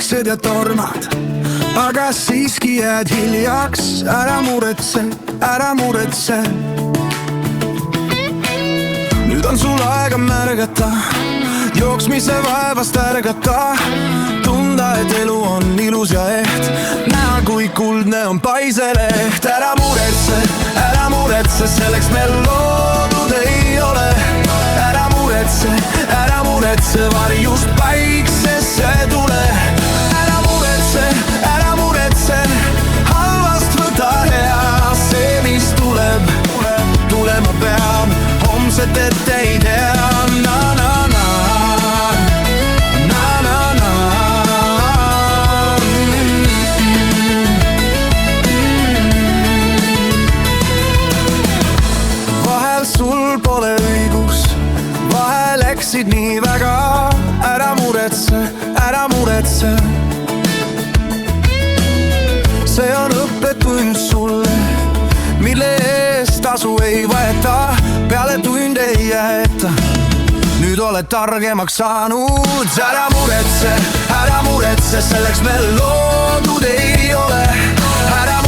jooksed ja tormad, aga siiski jääd hiljaks. Ära muretse, ära muretse. Nüüd on sul aega märgata, jooksmise vaevast ärgata, tunda, et elu on ilus ja eht, näha, kui kuldne on paiseleht. Ära muretse, selleks me loodud ei ole. Ära muretse, varjust päiksesse tule. Ära muretse, halvast võta hea, see, mis tuleb, tulema peab. Homset ette ei tea, vahel sul pole õigus, vahel eksid nii väga. Ära muretse, ära muretse. See on õppetund sulle, mille eest tasu ei võeta, peale tunde ei jäeta. Nüüd oled targemaks saanud. Ära muretse, selleks me loodud ei ole. Ära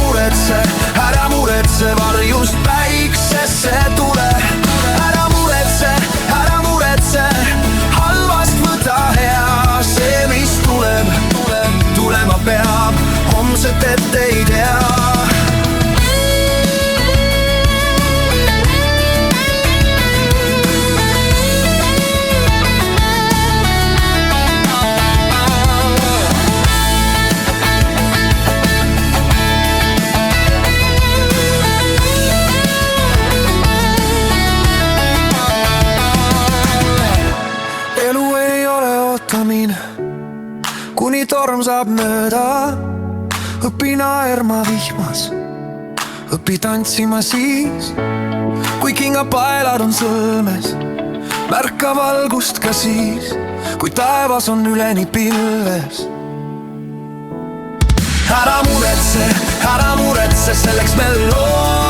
muretse, varjust päiksesse tule. Ära muretse, halvast võta hea, see, mis tuleb, tulema peab. Homset ette ei tea. Elu ei ole ootamine, kuni torm saab mööda. Õpi naerma vihmas, õpi tantsima siis, kui kingapaelad on sõlmes. Märka valgust ka siis, kui taevas on üleni pilves. Ära muretse, selleks me loodud